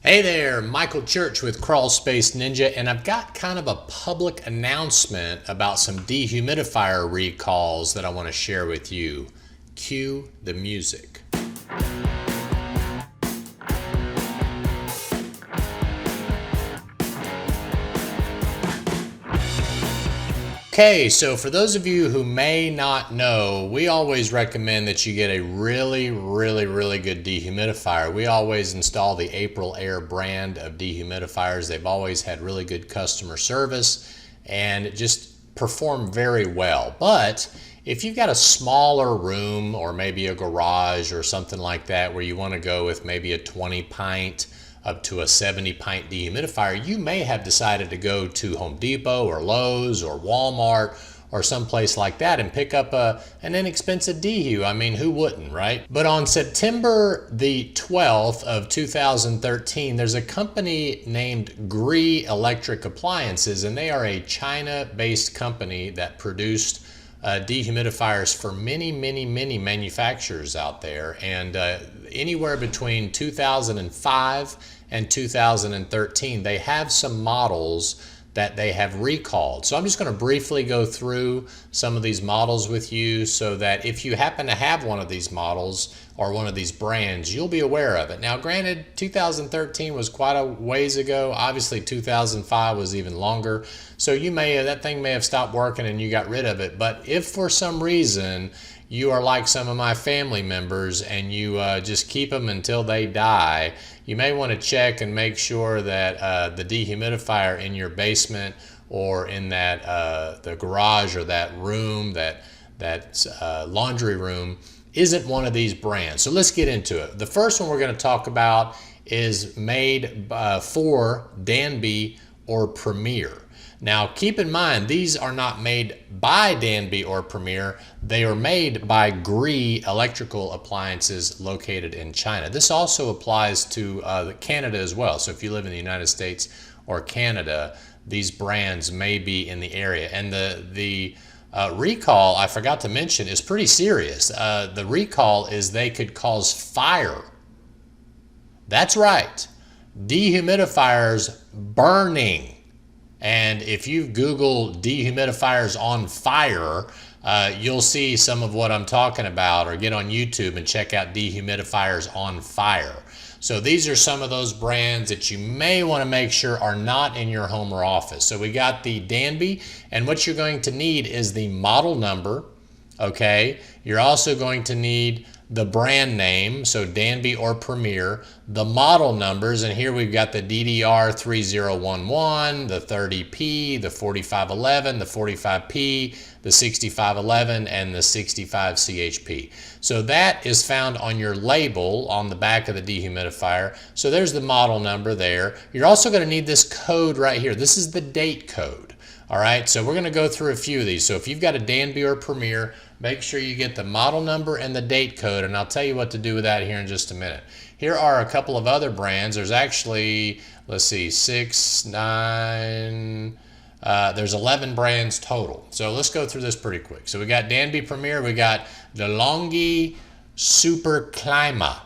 Hey there, Michael Church with Crawl Space Ninja, and I've got kind of a public announcement about some dehumidifier recalls that I want to share with you. Cue the music. Okay, so for those of you who may not know, we always recommend that you get a really good dehumidifier. We always install the April Air brand of dehumidifiers. They've always had really good customer service and just perform very well. But if you've got a smaller room or maybe a garage or something like that where you want to go with maybe a 20 pint up to a 70 pint dehumidifier, you may have decided to go to Home Depot or Lowe's or Walmart or someplace like that and pick up an inexpensive dehu. I mean, who wouldn't, right? But on September the 12th of 2013, there's a company named Gree Electric Appliances, and they are a China-based company that produced dehumidifiers for many manufacturers out there. And anywhere between 2005 and 2013, they have some models that they have recalled. So I'm just going to briefly go through some of these models with you so that if you happen to have one of these models or one of these brands, you'll be aware of it. Now, granted, 2013 was quite a ways ago. Obviously, 2005 was even longer. So that thing may have stopped working and you got rid of it. But if for some reason you are like some of my family members and you just keep them until they die, you may want to check and make sure that the dehumidifier in your basement or in that the garage or that room, that laundry room, isn't one of these brands. So let's get into it. The first one we're going to talk about is made for Danby or Premier. Now, keep in mind, these are not made by Danby or Premier. They are made by Gree Electrical Appliances located in China. This also applies to Canada as well. So if you live in the United States or Canada, these brands may be in the area. And the recall, I forgot to mention, is pretty serious. The recall is they could cause fire. That's right. Dehumidifiers burning. And if you Google dehumidifiers on fire, you'll see some of what I'm talking about, or get on YouTube and check out dehumidifiers on fire. So these are some of those brands that you may want to make sure are not in your home or office. So we got the Danby, and what you're going to need is the model number, okay? You're also going to need the brand name, so Danby or Premier, the model numbers, and here we've got the DDR3011, the 30P, the 4511, the 45P, the 6511, and the 65CHP. So that is found on your label on the back of the dehumidifier. So there's the model number there. You're also going to need this code right here. This is the date code. All right, so we're going to go through a few of these. So if you've got a Danby or Premier, make sure you get the model number and the date code, and I'll tell you what to do with that here in just a minute. Here are a couple of other brands. There's actually, let's see, 6, 9, there's 11 brands total. So let's go through this pretty quick. So we got Danby Premier, we got DeLonghi Super Clima.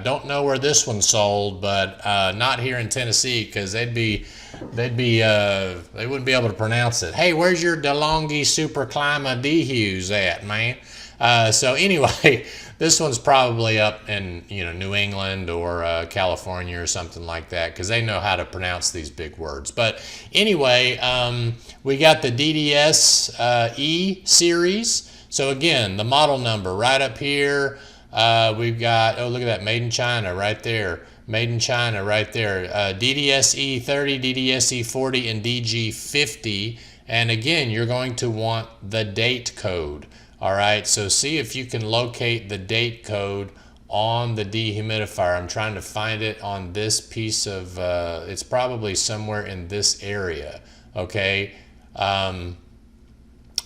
Don't know where this one sold, but not here in Tennessee, because they wouldn't be able to pronounce it. Hey, where's your DeLonghi Super Clima dehus at, man? So anyway, this one's probably up in New England or California or something like that, because they know how to pronounce these big words. But anyway, we got the DDS E series. So again, the model number right up here. We've got, oh, look at that, made in China right there. Made in China right there. DDSE 30, DDSE 40, and DG50. And again, you're going to want the date code. All right, so see if you can locate the date code on the dehumidifier. I'm trying to find it on this piece of, it's probably somewhere in this area. Okay.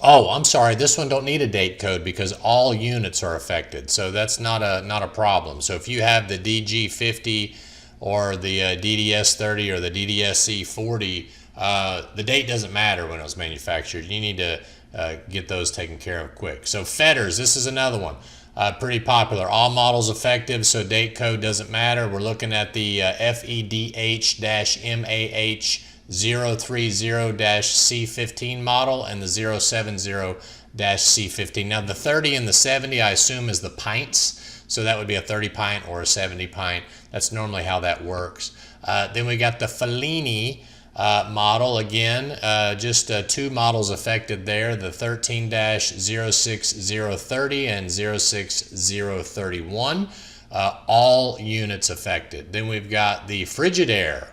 Oh, I'm sorry, this one don't need a date code because all units are affected, so that's not a problem. So if you have the DG50 or the DDS30 or the DDSC40, the date doesn't matter when it was manufactured. You need to get those taken care of quick. So fetters, this is another one. Pretty popular. All models effective, so date code doesn't matter. We're looking at the FEDH-MAH030-C15 model and the 070-C15. Now the 30 and the 70 I assume is the pints, so that would be a 30 pint or a 70 pint. That's normally how that works. Then we got the Fellini model again, just 2 models affected there, the 13-06030 and 06031, all units affected. Then we've got the Frigidaire.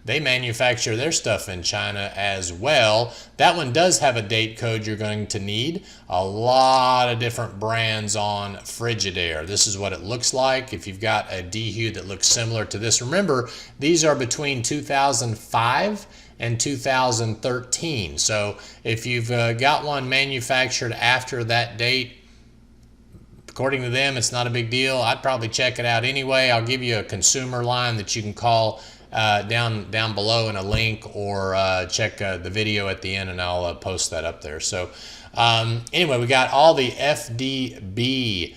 They manufacture their stuff in China as well. That one does have a date code you're going to need. A lot of different brands on Frigidaire. This is what it looks like. If you've got a Dehu that looks similar to this, remember, these are between 2005 and 2013. So if you've got one manufactured after that date, according to them, it's not a big deal. I'd probably check it out anyway. I'll give you a consumer line that you can call down below in a link, or check the video at the end, and I'll post that up there. So anyway, we got all the FDB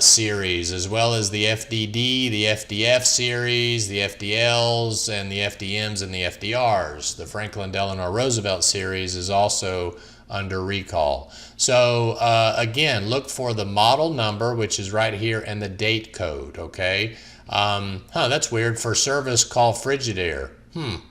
series, as well as the FDD, the FDF series, the FDLs, and the FDMs and the FDRs. The Franklin Delano Roosevelt series is also under recall. So again, look for the model number, which is right here, and the date code, okay? That's weird. For service, call Frigidaire.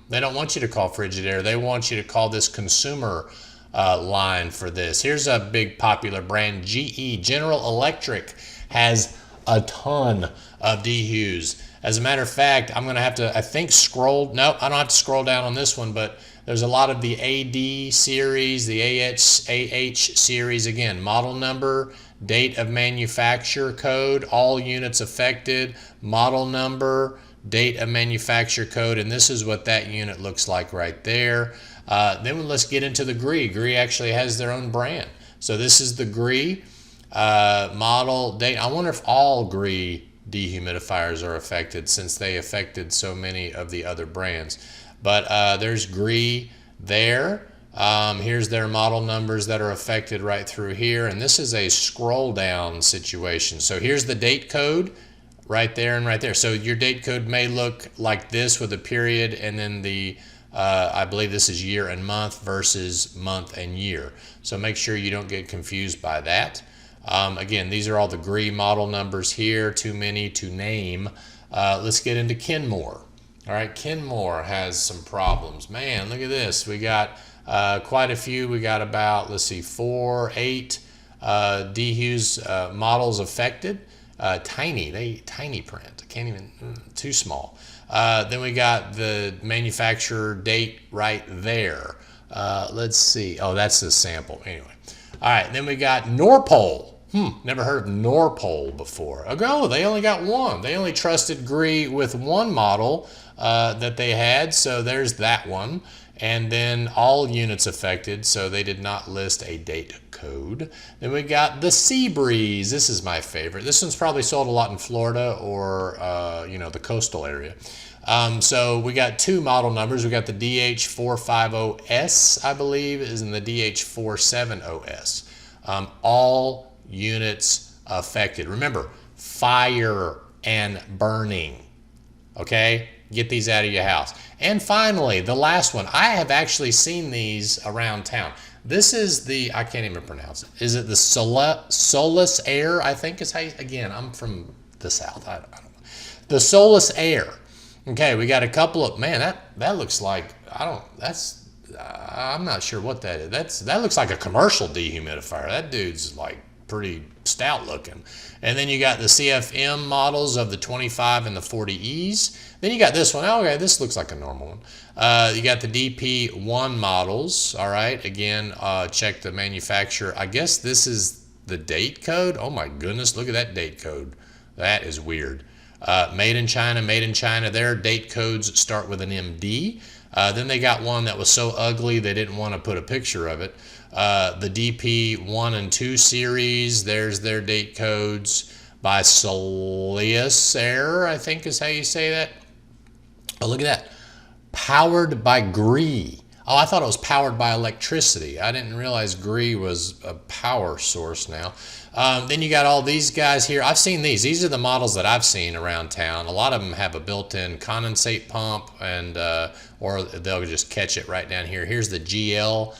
They don't want you to call Frigidaire. They want you to call this consumer line for this. Here's a big popular brand, GE. General Electric has a ton of Dehus. As a matter of fact, I'm going to have to, I think, scroll. No, I don't have to scroll down on this one, but there's a lot of the AD series, the AH series. Again, model number, date of manufacture code, all units affected, model number, date of manufacture code, and this is what that unit looks like right there. Then let's get into the Gree. Gree actually has their own brand. So this is the Gree model, date. I wonder if all Gree dehumidifiers are affected, since they affected so many of the other brands. But there's Gree there. Here's their model numbers that are affected right through here, and this is a scroll down situation. So here's the date code right there and right there. So your date code may look like this with a period, and then the I believe this is year and month versus month and year. So make sure you don't get confused by that. Again, these are all the Gree model numbers here, too many to name. Let's get into Kenmore. All right, Kenmore has some problems. Man, look at this. We got quite a few. We got about, let's see, 8 Dehus models affected. Tiny print. I can't even, too small. Then we got the manufacturer date right there. Let's see. Oh, that's the sample. Anyway. All right, then we got NorPol. Never heard of NorPol before. Oh, they only got one. They only trusted Gree with one model that they had, so there's that one. And then all units affected, so they did not list a date code. Then we got the Seabreeze. This is my favorite. This one's probably sold a lot in Florida or the coastal area. So we got 2 model numbers. We got the DH450S, I believe, is in the DH470S. All units affected. Remember, fire and burning. Okay? Get these out of your house. And finally, the last one. I have actually seen these around town. This is the, I can't even pronounce it. Is it the Solus Air, I think is how you, again, I'm from the South. I don't know. The Solus Air. Okay, we got a couple of, man, that looks like, I'm not sure what that is. That looks like a commercial dehumidifier. That dude's like pretty stout looking. And then you got the CFM models of the 25 and the 40Es. Then you got this one. Oh, okay, this looks like a normal one. You got the DP1 models. All right, again, check the manufacturer. I guess this is the date code. Oh my goodness, look at that date code. That is weird. Made in China, made in China. Their date codes start with an MD. Then they got one that was so ugly they didn't want to put a picture of it. The DP1 and 2 series, there's their date codes by Solus Air, I think is how you say that. Oh, look at that. Powered by Gree. Oh, I thought it was powered by electricity. I didn't realize Gree was a power source now. Then you got all these guys here. I've seen these. These are the models that I've seen around town. A lot of them have a built-in condensate pump, and or they'll just catch it right down here. Here's the GL-DEH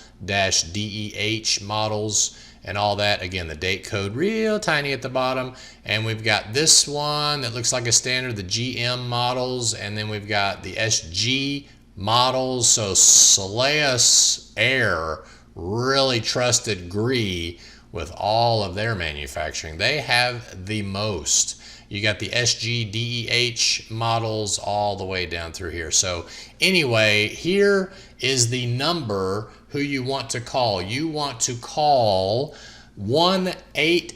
models and all that. Again, the date code real tiny at the bottom. And we've got this one that looks like a standard, the GM models, and then we've got the SG models. So Soleus Air really trusted Gree with all of their manufacturing. They have the most. You got the SG-DEH models all the way down through here. So anyway, here is the number who you want to call. You want to call affected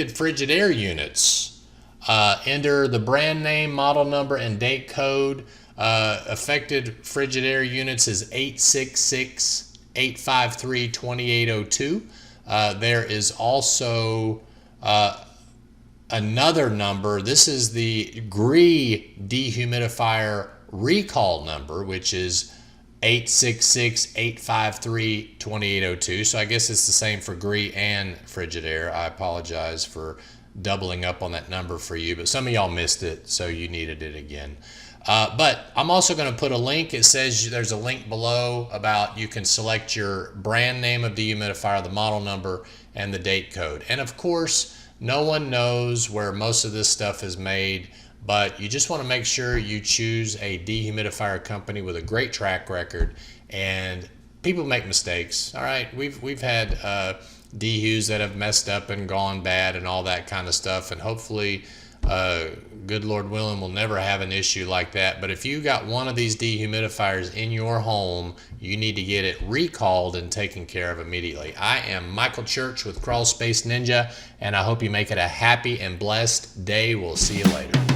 Frigidaire units. Enter the brand name, model number, and date code. Affected Frigidaire units is 866-853-2802. There is also another number. This is the Gree dehumidifier recall number, which is 866-853-2802. So I guess it's the same for Gree and Frigidaire. I apologize for doubling up on that number for you, but some of y'all missed it, so you needed it again. But I'm also going to put a link. It says there's a link below about you can select your brand name of dehumidifier, the model number, and the date code. And of course, no one knows where most of this stuff is made, but you just want to make sure you choose a dehumidifier company with a great track record. And people make mistakes. All right, we've had dehus that have messed up and gone bad and all that kind of stuff, and hopefully good Lord willing, we'll never have an issue like that. But if you got one of these dehumidifiers in your home, you need to get it recalled and taken care of immediately. I am Michael Church with Crawl Space Ninja, and I hope you make it a happy and blessed day. We'll see you later.